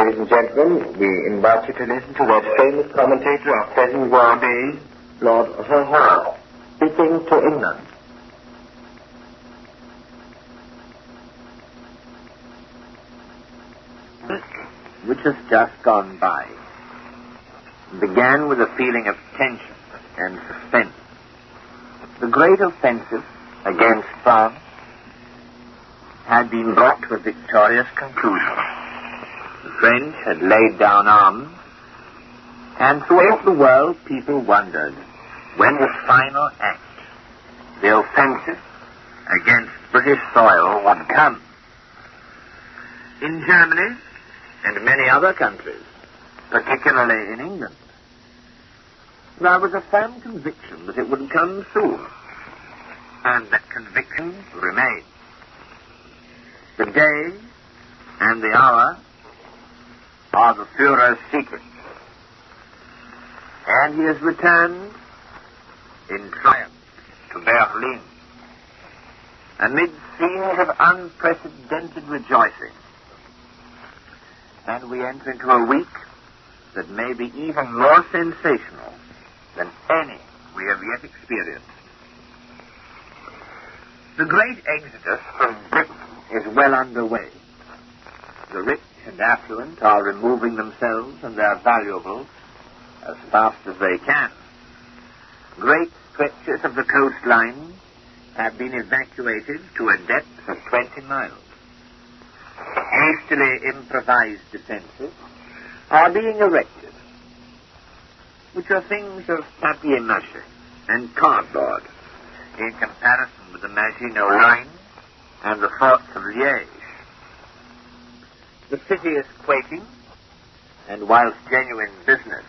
Ladies and gentlemen, we invite you to listen to that famous commentator of present war days, Lord Haw Haw, speaking to England. Which has just gone by began with a feeling of tension and suspense. The great offensive against France had been brought to a victorious conclusion. The French had laid down arms, and throughout the world people wondered when the final act, the offensive against British soil, would come. In Germany and many other countries, particularly in England, there was a firm conviction that it would come soon, and that conviction remained. The day and the hour are the Führer's secret, and he has returned in triumph to Berlin amid scenes of unprecedented rejoicing. And we enter into a week that may be even more sensational than any we have yet experienced. The great exodus from Britain is well underway. The rich and affluent are removing themselves and their valuables as fast as they can. Great stretches of the coastline have been evacuated to a depth of 20 miles. Hastily improvised defenses are being erected, which are things of papier-mâché and cardboard in comparison with the Maginot Line and the forts of Liège. The city is quaking, and whilst genuine business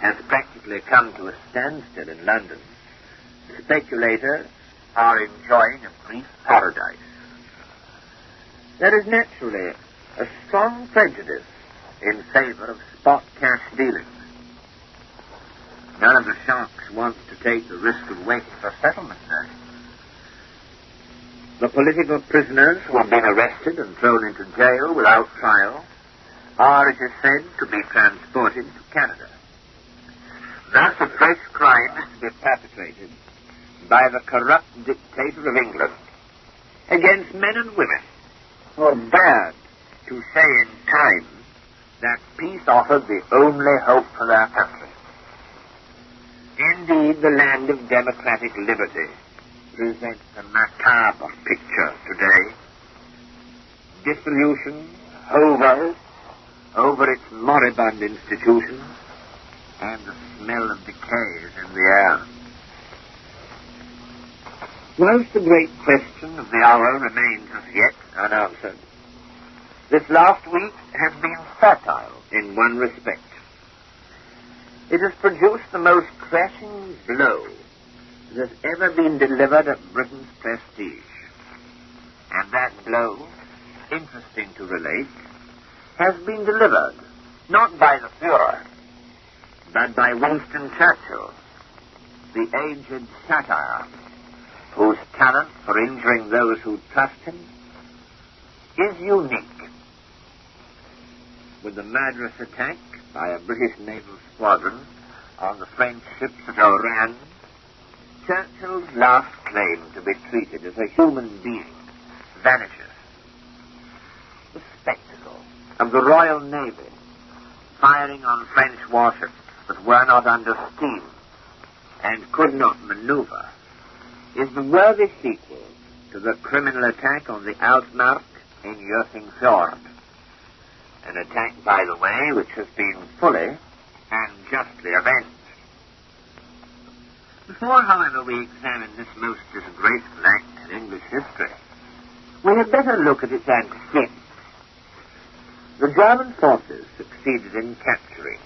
has practically come to a standstill in London, speculators are enjoying a brief paradise. There is naturally a strong prejudice in favor of spot cash dealings. None of the sharks wants to take the risk of waiting for settlement there. The political prisoners who have been arrested and thrown into jail without trial are, it is said, to be transported to Canada. Thus a fresh crime is to be perpetrated by the corrupt dictator of England against men and women who are bad to say in time that peace offered the only hope for their country. Indeed, the land of democratic liberty presents a macabre picture today. Dissolution hovers over its moribund institutions, and the smell of decay is in the air. Whilst the great question of the hour remains as yet unanswered, this last week has been fertile in one respect. It has produced the most crashing blow that has ever been delivered at Britain's prestige. And that blow, interesting to relate, has been delivered not by the Führer, but by Winston Churchill, the aged satire, whose talent for injuring those who trust him is unique. With the murderous attack by a British naval squadron on the French ships at Oran, Churchill's last claim to be treated as a human being vanishes. The spectacle of the Royal Navy firing on French warships that were not under steam and could not maneuver is the worthy sequel to the criminal attack on the Altmark in Jotunfjord. An attack, by the way, which has been fully and justly avenged. Before, however, we examine this most disgraceful act in English history, we had better look at its antecedents. The German forces succeeded in capturing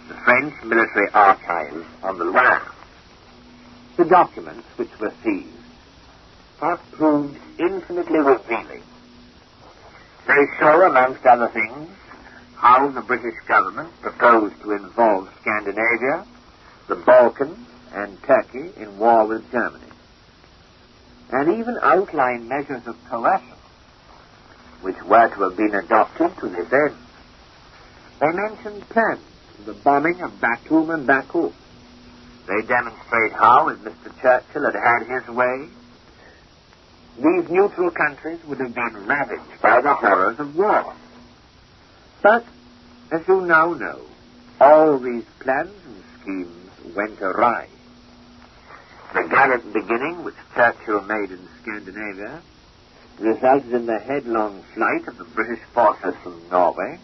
the French military archives on the Loire. The documents which were seized have proved infinitely revealing. They show, amongst other things, how the British government proposed to involve Scandinavia, the Balkans, and Turkey in war with Germany, and even outline measures of coercion which were to have been adopted to this end. They mention plans for the bombing of Batum and Baku. They demonstrate how, if Mr. Churchill had had his way, these neutral countries would have been ravaged by the horrors of war. But, as you now know, all these plans and schemes went awry. The gallant beginning which Churchill made in Scandinavia resulted in the headlong flight of the British forces from Norway,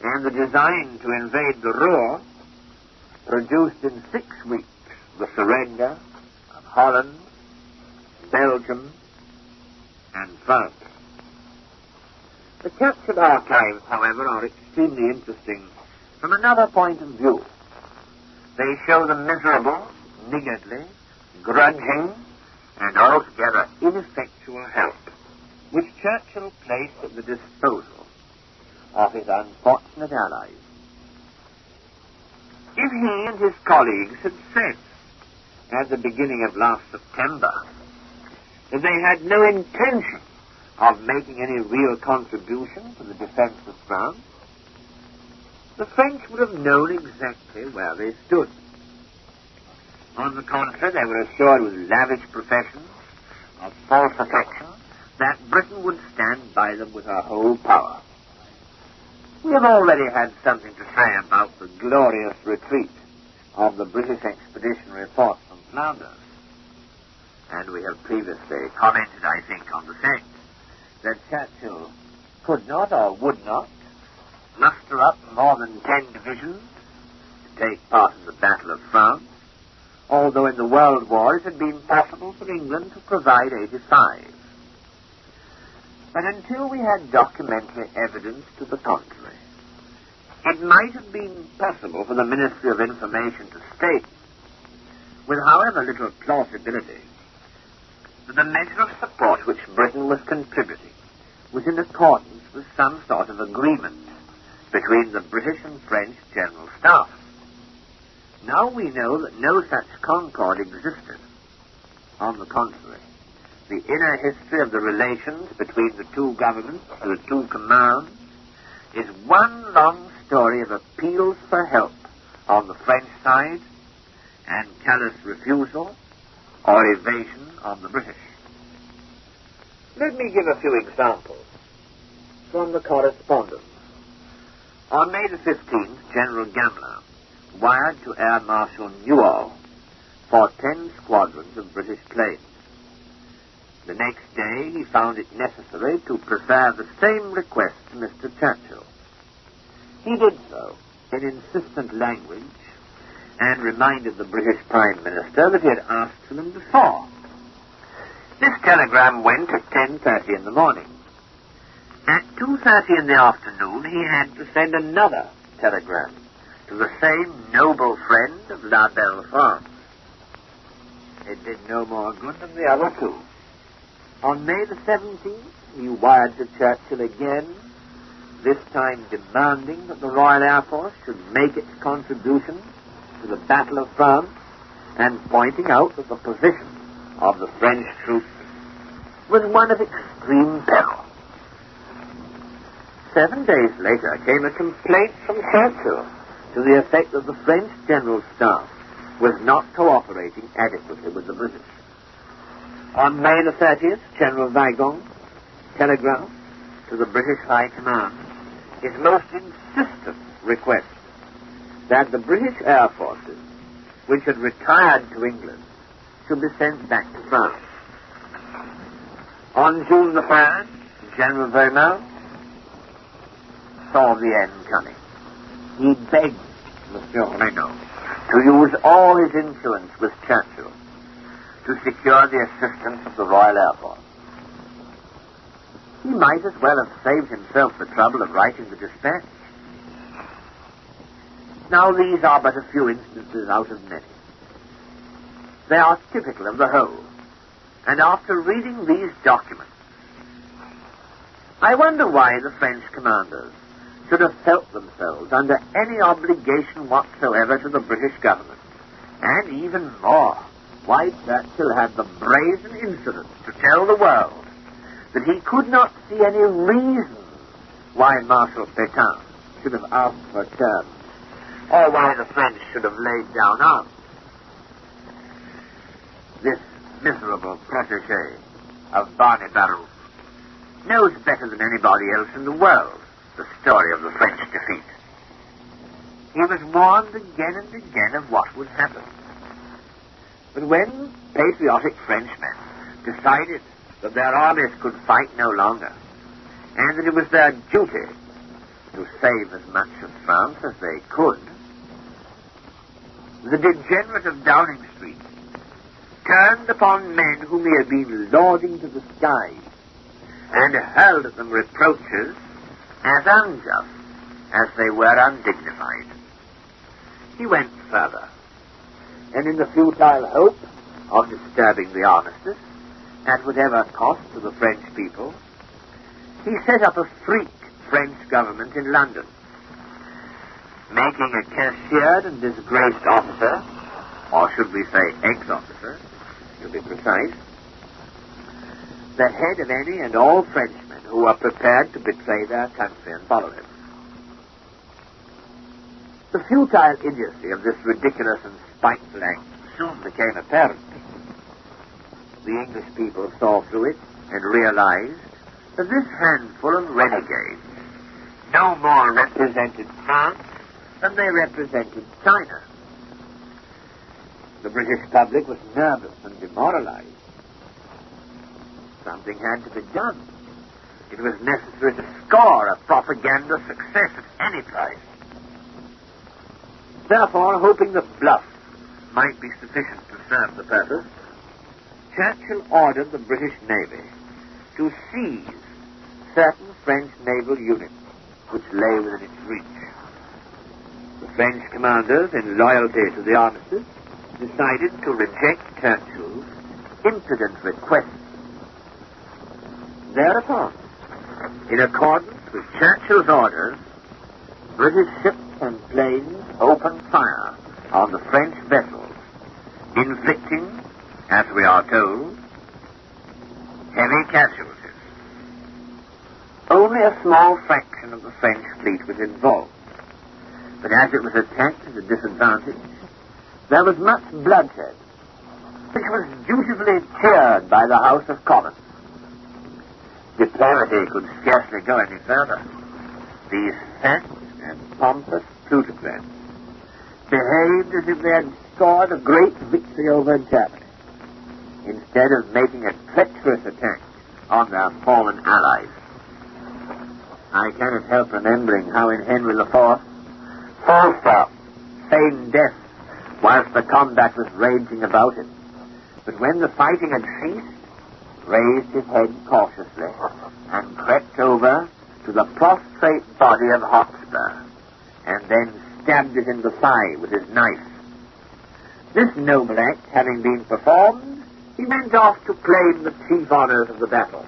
and the design to invade the Ruhr produced in 6 weeks the surrender of Holland, Belgium, and France. The Churchill archives, however, are extremely interesting from another point of view. They show the miserable, niggardly, grudging, and altogether ineffectual help which Churchill placed at the disposal of his unfortunate allies. If he and his colleagues had said, at the beginning of last September, that they had no intention of making any real contribution to the defense of France, the French would have known exactly where they stood. On the contrary, they were assured with lavish professions of false affection that Britain would stand by them with her whole power. We have already had something to say about the glorious retreat of the British Expeditionary Force from Flanders, and we have previously commented, I think, on the fact that Churchill could not or would not muster up more than 10 divisions to take part in the Battle of France, although in the World War it had been possible for England to provide 85. But until we had documentary evidence to the contrary, it might have been possible for the Ministry of Information to state, with however little plausibility, that the measure of support which Britain was contributing was in accordance with some sort of agreement between the British and French General Staff. Now we know that no such concord existed. On the contrary, the inner history of the relations between the two governments and the two commands is one long story of appeals for help on the French side and callous refusal or evasion on the British. Let me give a few examples from the correspondence. On May the 15th, General Gamelin wired to Air Marshal Newall for 10 squadrons of British planes. The next day he found it necessary to prefer the same request to Mr. Churchill. He did so in insistent language and reminded the British Prime Minister that he had asked for them before. This telegram went at 10:30 in the morning. At 2:30 in the afternoon he had to send another telegram to the same noble friend of La Belle France. It did no more good than the other two. On May the 17th, he wired to Churchill again, this time demanding that the Royal Air Force should make its contribution to the Battle of France and pointing out that the position of the French troops was one of extreme peril. 7 days later came a complaint from Churchill to the effect that the French General Staff was not cooperating adequately with the British. On May the 30th, General Weygand telegraphed to the British High Command his most insistent request that the British Air Forces, which had retired to England, should be sent back to France. On June the 3rd, General Weymouth saw the end coming. He begged Monsieur Renault to use all his influence with Churchill to secure the assistance of the Royal Air Force. He might as well have saved himself the trouble of writing the dispatch. Now, these are but a few instances out of many. They are typical of the whole, and after reading these documents, I wonder why the French commanders should have felt themselves under any obligation whatsoever to the British government, and even more, why Churchill had the brazen insolence to tell the world that he could not see any reason why Marshal Pétain should have asked for terms, or why the French should have laid down arms. This miserable protégé of Barney Baruch knows better than anybody else in the world the story of the French defeat. He was warned again and again of what would happen. But when patriotic Frenchmen decided that their armies could fight no longer, and that it was their duty to save as much of France as they could, the degenerate of Downing Street turned upon men whom he had been lauding to the skies and hurled at them reproaches as unjust as they were undignified. He went further, and in the futile hope of disturbing the armistice, at whatever cost to the French people, he set up a freak French government in London, making a cashiered and disgraced officer, or should we say ex-officer, to be precise, the head of any and all Frenchmen who are prepared to betray their country and follow him. The futile idiocy of this ridiculous and spiteful act soon became apparent. The English people saw through it and realized that this handful of renegades no more represented France than they represented China. The British public was nervous and demoralized. Something had to be done. It was necessary to score a propaganda success at any price. Therefore, hoping that bluff might be sufficient to serve the purpose, Churchill ordered the British Navy to seize certain French naval units which lay within its reach. The French commanders, in loyalty to the armistice, decided to reject Churchill's impudent request. Thereupon, in accordance with Churchill's orders, British ships and planes opened fire on the French vessels, inflicting, as we are told, heavy casualties. Only a small fraction of the French fleet was involved, but as it was attacked at a disadvantage, there was much bloodshed, which was dutifully cheered by the House of Commons. Diplomacy could scarcely go any further. These fat and pompous plutocrats behaved as if they had scored a great victory over Germany, instead of making a treacherous attack on their fallen allies. I cannot help remembering how in Henry IV, Falstaff feigned death whilst the combat was raging about him, but when the fighting had ceased, raised his head cautiously and crept over to the prostrate body of Hotspur, and then stabbed it in the thigh with his knife. This noble act having been performed, he went off to claim the chief honors of the battle.